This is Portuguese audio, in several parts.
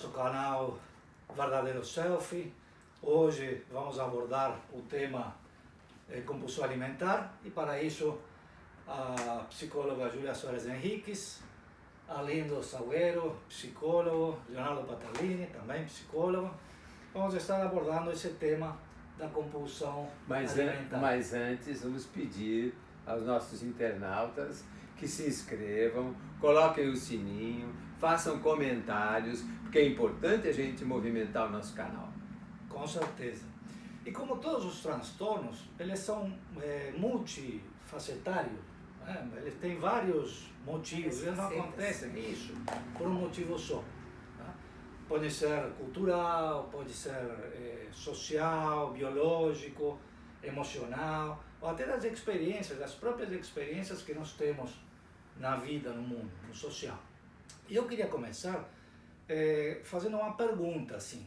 Nosso canal Verdadeiro Selfie. Hoje vamos abordar o tema compulsão alimentar e para isso a psicóloga Júlia Soares Henriques, Arlindo Salgueiro, psicólogo, Leonardo Patalini, também psicólogo. Vamos estar abordando esse tema da compulsão alimentar. Mas antes vamos pedir aos nossos internautas que se inscrevam, coloquem o sininho, façam comentários, porque é importante a gente movimentar o nosso canal. Com certeza. E como todos os transtornos, eles são multifacetários, né? Eles têm vários motivos, eles não acontecem isso por um motivo só. Né? Pode ser cultural, pode ser social, biológico, emocional, ou até das experiências, das próprias experiências que nós temos na vida, no mundo, no social. E eu queria começar fazendo uma pergunta assim: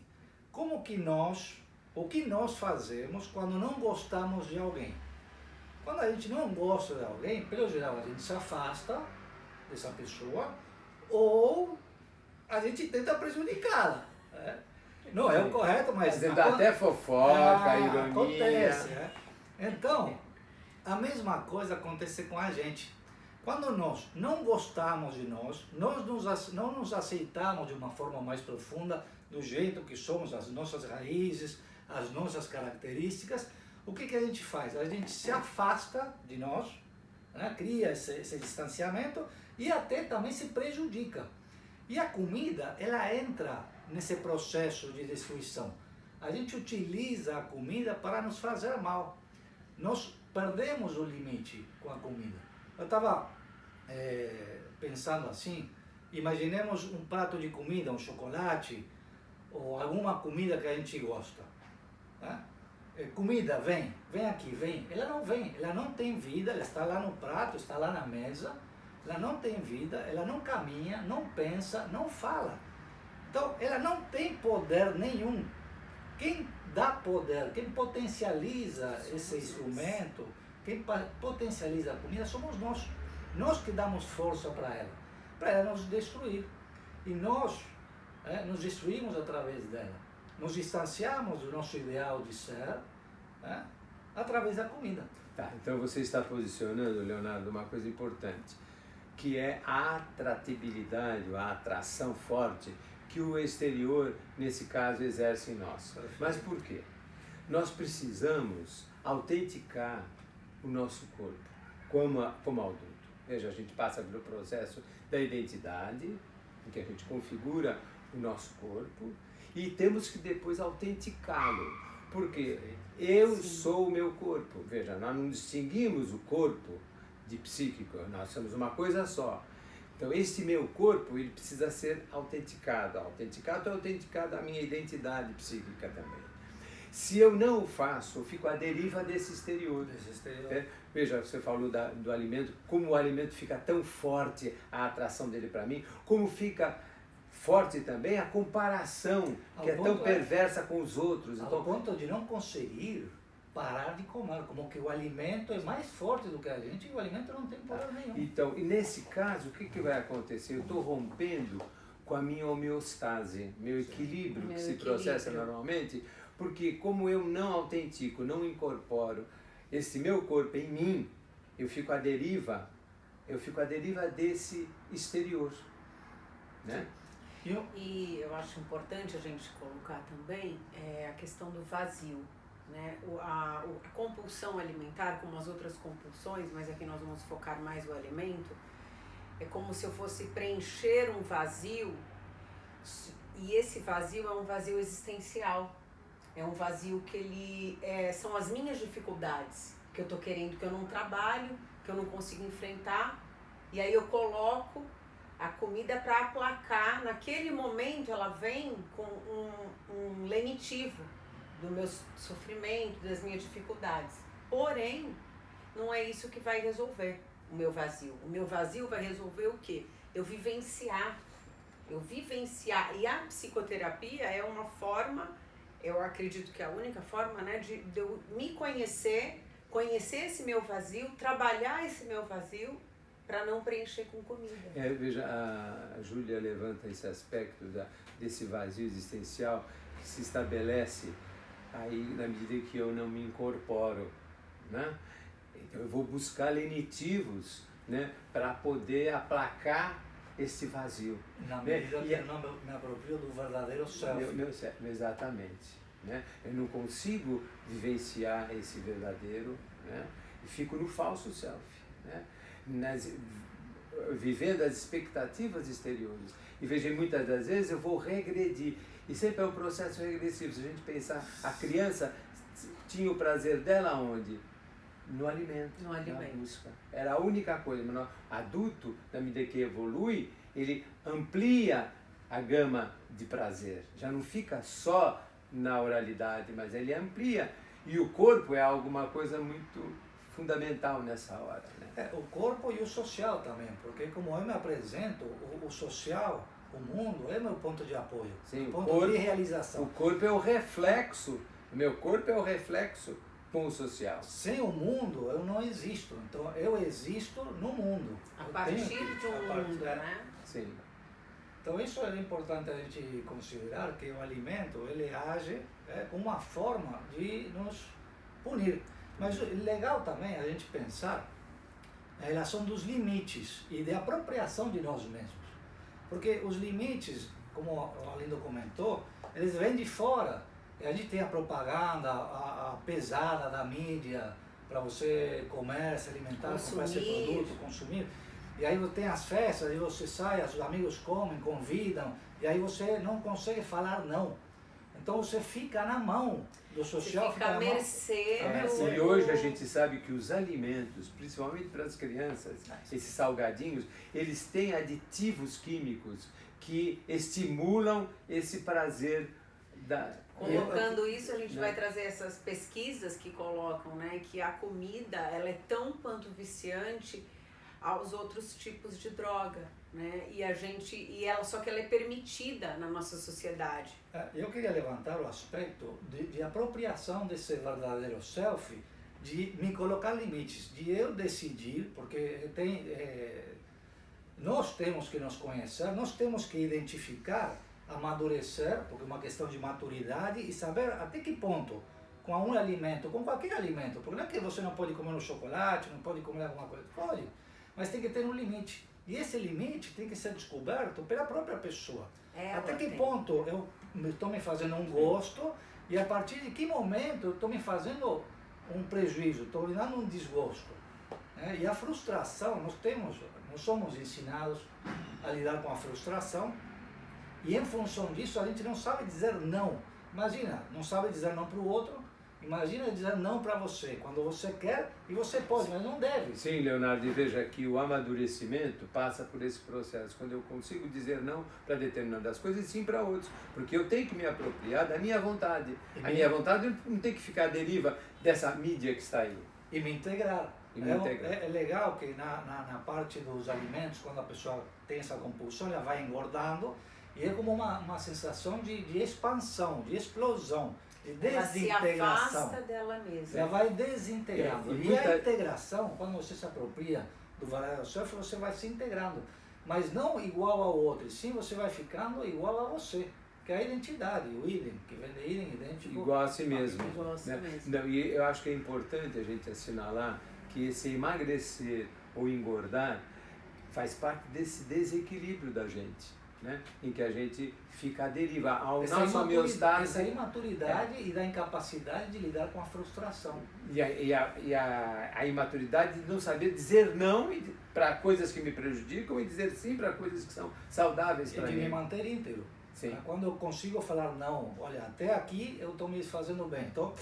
o que nós fazemos quando não gostamos de alguém? Quando a gente não gosta de alguém, pelo geral a gente se afasta dessa pessoa ou a gente tenta prejudicá-la. Né? Não é o correto, mas... Dá até fofoca, ironia. Acontece, né? Então, a mesma coisa acontece com a gente. Quando nós não gostamos de nós não nos aceitamos de uma forma mais profunda, do jeito que somos, as nossas raízes, as nossas características, o que a gente faz? A gente se afasta de nós, né? Cria esse distanciamento e até também se prejudica. E a comida, ela entra nesse processo de destruição. A gente utiliza a comida para nos fazer mal. Nós perdemos o limite com a comida. Eu estava pensando assim, imaginemos um prato de comida, um chocolate, ou alguma comida que a gente gosta. Né? Comida, vem aqui, vem. Ela não vem, ela não tem vida, ela está lá no prato, está lá na mesa, ela não tem vida, ela não caminha, não pensa, não fala. Então, ela não tem poder nenhum. Quem dá poder, quem potencializa esse instrumento, quem potencializa a comida somos nós. Nós que damos força para ela nos destruir. E nós nos destruímos através dela. Nos distanciamos do nosso ideal de ser através da comida. Tá, então você está posicionando, Leonardo, uma coisa importante, que é a atratividade, a atração forte que o exterior, nesse caso, exerce em nós. Mas por quê? Nós precisamos autenticar o nosso corpo como adulto. Veja, a gente passa pelo processo da identidade, em que a gente configura o nosso corpo, e temos que depois autenticá-lo, porque eu sou o meu corpo. Veja, nós não distinguimos o corpo de psíquico, nós somos uma coisa só. Então, esse meu corpo, ele precisa ser autenticado. Autenticado a minha identidade psíquica também. Se eu não o faço, eu fico à deriva desse exterior. Veja, você falou do alimento, como o alimento fica tão forte, a atração dele para mim, como fica forte também a comparação, que é tão perversa com os outros. Ao ponto de não conseguir parar de comer, como que o alimento é mais forte do que a gente e o alimento não tem poder nenhum. Então, e nesse caso, o que vai acontecer? Eu estou rompendo com a minha homeostase, meu equilíbrio que se processa normalmente, porque como eu não autentico, não incorporo esse meu corpo em mim, eu fico à deriva desse exterior, né? E eu acho importante a gente colocar também a questão do vazio, né? A compulsão alimentar, como as outras compulsões, mas aqui nós vamos focar mais no alimento, é como se eu fosse preencher um vazio, e esse vazio é um vazio existencial. É um vazio que são as minhas dificuldades, que eu estou querendo, que eu não trabalho, que eu não consigo enfrentar, e aí eu coloco a comida para aplacar. Naquele momento ela vem com um lenitivo do meu sofrimento, das minhas dificuldades. Porém, não é isso que vai resolver o meu vazio. O meu vazio vai resolver o quê? Eu vivenciar. E a psicoterapia é uma forma, eu acredito que é a única forma, né, de eu me conhecer esse meu vazio, trabalhar esse meu vazio para não preencher com comida. Veja, a Júlia levanta esse aspecto esse vazio existencial que se estabelece aí na medida que eu não me incorporo, né? Então eu vou buscar lenitivos, né, para poder aplacar esse vazio. Na medida que eu não me aproprio do verdadeiro self. Exatamente. Né? Eu não consigo vivenciar esse verdadeiro, né? E fico no falso self, né? Vivendo as expectativas exteriores. E veja, muitas das vezes eu vou regredir. E sempre é um processo regressivo. Se a gente pensar, a criança tinha o prazer dela onde? No alimento, No na alimento. busca. Era a única coisa. Mas o adulto, na medida que evolui, ele amplia a gama de prazer. Já não fica só na oralidade, mas ele amplia. E o corpo é alguma coisa muito fundamental nessa hora. Né? O corpo e o social também, porque como eu me apresento, o social, o mundo, é meu ponto de apoio, Sim, ponto corpo, de realização. O corpo é o reflexo, o meu corpo é o reflexo com o social. Sem o mundo, eu não existo. Então, eu existo no mundo. A Eu partir tenho de um mundo, né? Sim. Então, isso é importante a gente considerar, que o alimento, ele age como uma forma de nos punir. Mas legal também a gente pensar a relação dos limites e de apropriação de nós mesmos. Porque os limites, como o Arlindo comentou, eles vêm de fora. A gente tem a propaganda, a pesada da mídia para você comer, se alimentar, comprar esse produto, consumir. E aí você tem as festas, e você sai, os amigos comem, convidam, e aí você não consegue falar não. Então você fica na mão do social. Você fica à mercê. E hoje a gente sabe que os alimentos, principalmente para as crianças, esses salgadinhos, eles têm aditivos químicos que estimulam esse prazer da... Colocando isso, a gente vai trazer essas pesquisas que colocam, né, que a comida, ela é tão quanto viciante aos outros tipos de droga, né? Só que ela é permitida na nossa sociedade. Eu queria levantar o aspecto de apropriação desse verdadeiro self, de me colocar limites, de eu decidir, porque nós temos que nos conhecer, nós temos que identificar, amadurecer, porque é uma questão de maturidade, e saber até que ponto, com um alimento, com qualquer alimento, porque não é que você não pode comer um chocolate, não pode comer alguma coisa, pode, mas tem que ter um limite. E esse limite tem que ser descoberto pela própria pessoa. Até que ponto eu estou me fazendo um gosto e a partir de que momento eu estou me fazendo um prejuízo, estou me dando um desgosto. Né? E a frustração, nós somos ensinados a lidar com a frustração e em função disso a gente não sabe dizer não. Imagina, não sabe dizer não para o outro. Imagina dizer não para você, quando você quer e você pode, mas não deve. Sim, Leonardo, e veja que o amadurecimento passa por esse processo, quando eu consigo dizer não para determinadas coisas e sim para outras, porque eu tenho que me apropriar da minha vontade. A minha vontade não tem que ficar à deriva dessa mídia que está aí. E me integrar. integrar. É legal que na parte dos alimentos, quando a pessoa tem essa compulsão, ela vai engordando e é como uma sensação de expansão, de explosão. De desintegração. Ela se afasta dela mesma. Ela vai desintegrando. E a integração, quando você se apropria do verdadeiro self, você vai se integrando. Mas não igual ao outro, sim você vai ficando igual a você. Que é a identidade, o idem, que vem de idem, idêntico. Igual a si mesmo. Igual a si mesmo. Não, e eu acho que é importante a gente assinalar que esse emagrecer ou engordar faz parte desse desequilíbrio da gente. Né? Em que a gente fica à deriva ao nosso homeostase. Essa imaturidade e da incapacidade de lidar com a frustração. E a imaturidade de não saber dizer não para coisas que me prejudicam e dizer sim para coisas que são saudáveis para mim. E de me manter íntegro. Sim. Quando eu consigo falar não, olha, até aqui eu estou me fazendo bem, estou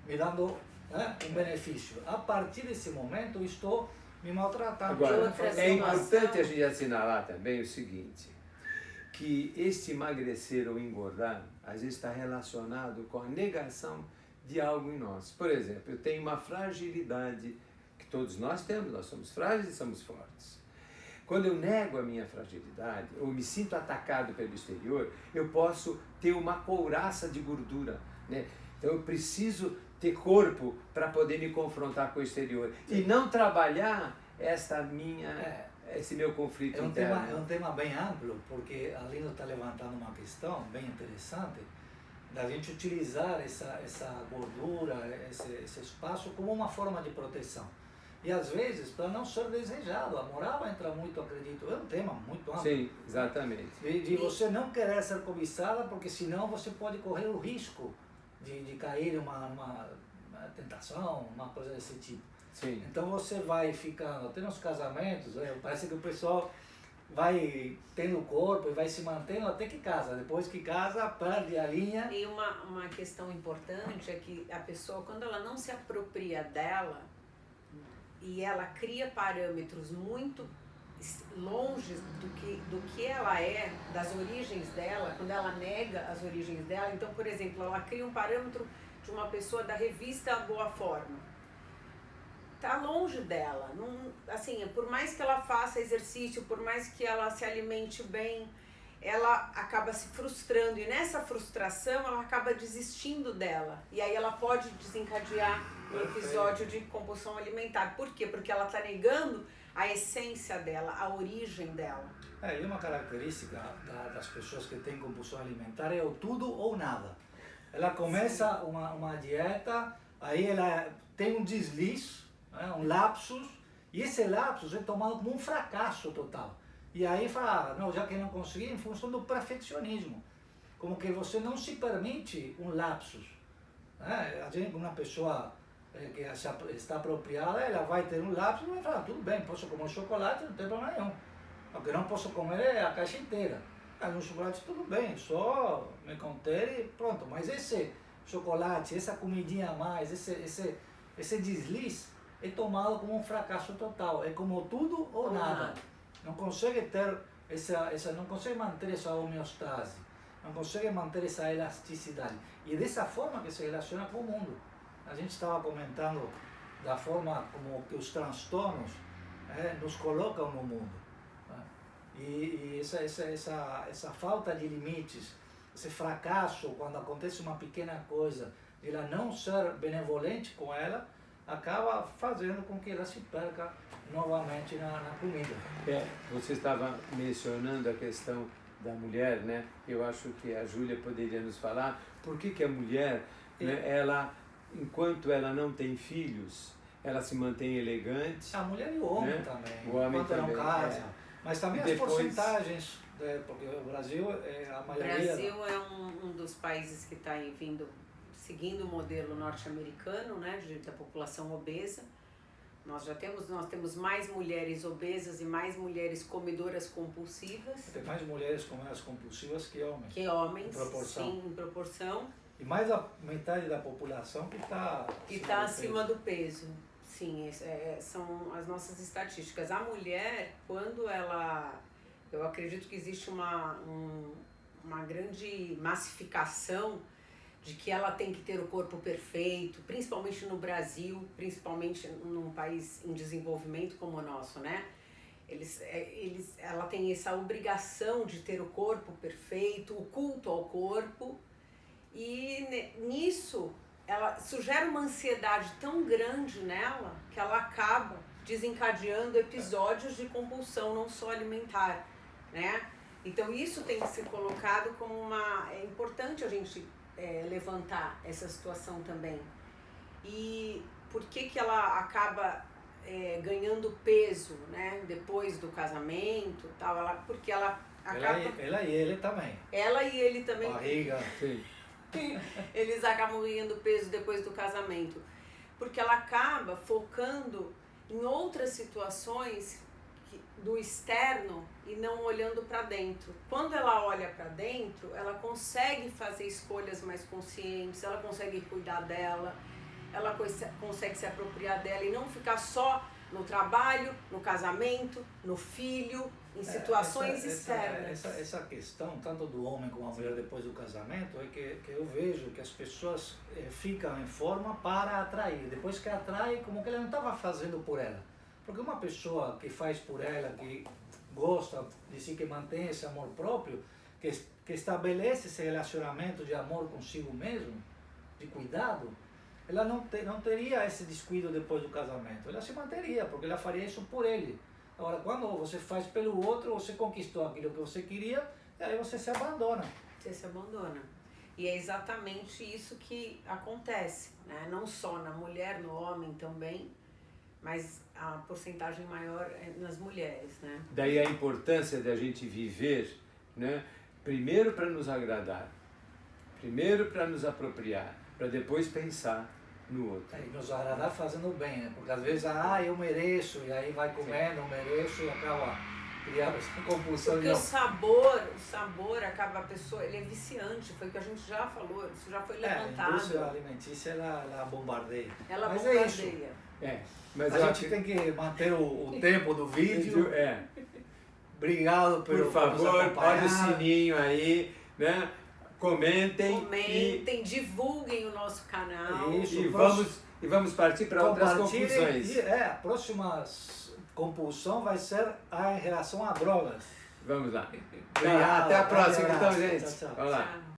me dando um benefício. A partir desse momento eu estou me maltratando. Agora, é importante a gente assinalar também o seguinte, que este emagrecer ou engordar, às vezes está relacionado com a negação de algo em nós. Por exemplo, eu tenho uma fragilidade que todos nós temos, nós somos frágeis e somos fortes. Quando eu nego a minha fragilidade, ou me sinto atacado pelo exterior, eu posso ter uma couraça de gordura, né? Então eu preciso ter corpo para poder me confrontar com o exterior. E não trabalhar esta minha esse meu conflito É um interno. tema bem amplo, porque a Lino está levantando uma questão bem interessante da gente utilizar essa gordura, esse espaço como uma forma de proteção. E às vezes para não ser desejado, a moral entra muito, acredito, é um tema muito amplo. Sim, exatamente. De você não querer ser cobiçada, porque senão você pode correr o risco de cair em uma tentação, uma coisa desse tipo. Sim. Então você vai ficando, até nos casamentos, parece que o pessoal vai tendo corpo e vai se mantendo até que casa. Depois que casa, perde a linha. E uma questão importante é que a pessoa, quando ela não se apropria dela e ela cria parâmetros muito longe do que ela é, das origens dela, quando ela nega as origens dela, então, por exemplo, ela cria um parâmetro de uma pessoa da revista Boa Forma. Tá longe dela, não, assim, por mais que ela faça exercício, por mais que ela se alimente bem, ela acaba se frustrando e nessa frustração ela acaba desistindo dela e aí ela pode desencadear um episódio de compulsão alimentar. Por quê? Porque ela está negando a essência dela, a origem dela. E uma característica das pessoas que têm compulsão alimentar é o tudo ou nada. Ela começa uma dieta, aí ela tem um deslize, um lapsus, e esse lapsus é tomado como um fracasso total. E aí fala, não, já que não consegui, em função do perfeccionismo. Como que você não se permite um lapsus. A gente, uma pessoa que está apropriada, ela vai ter um lapsus e vai falar, tudo bem, posso comer chocolate, não tem problema nenhum. O que não posso comer é a caixa inteira. No chocolate tudo bem, só me conter e pronto. Mas esse chocolate, essa comidinha a mais, esse deslize é tomado como um fracasso total. É como tudo ou nada. Não consegue ter não consegue manter essa homeostase, não consegue manter essa elasticidade. E é dessa forma que se relaciona com o mundo. A gente estava comentando da forma como que os transtornos nos colocam no mundo. E essa falta de limites, esse fracasso quando acontece uma pequena coisa, de ela não ser benevolente com ela, acaba fazendo com que ela se perca novamente na comida. Você estava mencionando a questão da mulher, né? Eu acho que a Júlia poderia nos falar por que a mulher, né, ela, enquanto ela não tem filhos, ela se mantém elegante. A mulher e o homem, né? Também, o homem enquanto também, não casa. Mas também depois, as porcentagens, porque o Brasil a maioria... O Brasil é um dos países que está seguindo o modelo norte-americano, né, da população obesa. Nós temos mais mulheres obesas e mais mulheres comedoras compulsivas. Tem mais mulheres comedoras compulsivas que homens. Que homens, em proporção. sim, em proporção. E mais da metade da população que está acima do peso. Sim, são as nossas estatísticas. A mulher, quando ela... Eu acredito que existe uma grande massificação de que ela tem que ter o corpo perfeito, principalmente no Brasil, principalmente num país em desenvolvimento como o nosso, né? Ela tem essa obrigação de ter o corpo perfeito, o culto ao corpo, e nisso isso gera uma ansiedade tão grande nela que ela acaba desencadeando episódios de compulsão não só alimentar, né? Então isso tem que ser colocado como é importante a gente levantar essa situação também. E por que ela acaba ganhando peso, né, depois do casamento, tal? Porque ela acaba... Ela e ele também. Ela e ele também. Barriga. Sim. Eles acabam ganhando peso depois do casamento. Porque ela acaba focando em outras situações do externo e não olhando para dentro. Quando ela olha para dentro, ela consegue fazer escolhas mais conscientes, ela consegue cuidar dela, ela consegue se apropriar dela e não ficar só no trabalho, no casamento, no filho, em situações externas. Essa questão, tanto do homem como a mulher depois do casamento, é que eu vejo que as pessoas ficam em forma para atrair. Depois que atrai, como que ela não estava fazendo por ela. Porque uma pessoa que faz por ela, que gosta de si, que mantém esse amor próprio, que estabelece esse relacionamento de amor consigo mesmo, de cuidado, ela não teria esse descuido depois do casamento. Ela se manteria, porque ela faria isso por ele. Agora, quando você faz pelo outro, você conquistou aquilo que você queria, e aí você se abandona. Você se abandona. E é exatamente isso que acontece, né? Não só na mulher, no homem também, mas a porcentagem maior é nas mulheres, né? Daí a importância de a gente viver, né? Primeiro para nos agradar, primeiro para nos apropriar, para depois pensar no outro. E nos agradar fazendo bem, né? Porque às vezes, eu mereço, e aí vai comendo, mereço, e acaba criando essa compulsão. Porque o sabor acaba, a pessoa, ele é viciante, foi o que a gente já falou, isso já foi A levantado. indústria alimentícia, ela bombardeia. Ela Mas bombardeia. é isso. Mas A eu gente tem que manter o tempo do vídeo. Obrigado por por nos favor, olha acompanhar. o sininho aí, né? Comentem, Divulguem o nosso canal. Isso. e vamos partir para outras conclusões. A próxima compulsão vai ser em relação a drogas. Vamos lá. Obrigado, Até a próxima, grande então, abraço. gente. Tchau, tchau. Vamos lá. Tchau.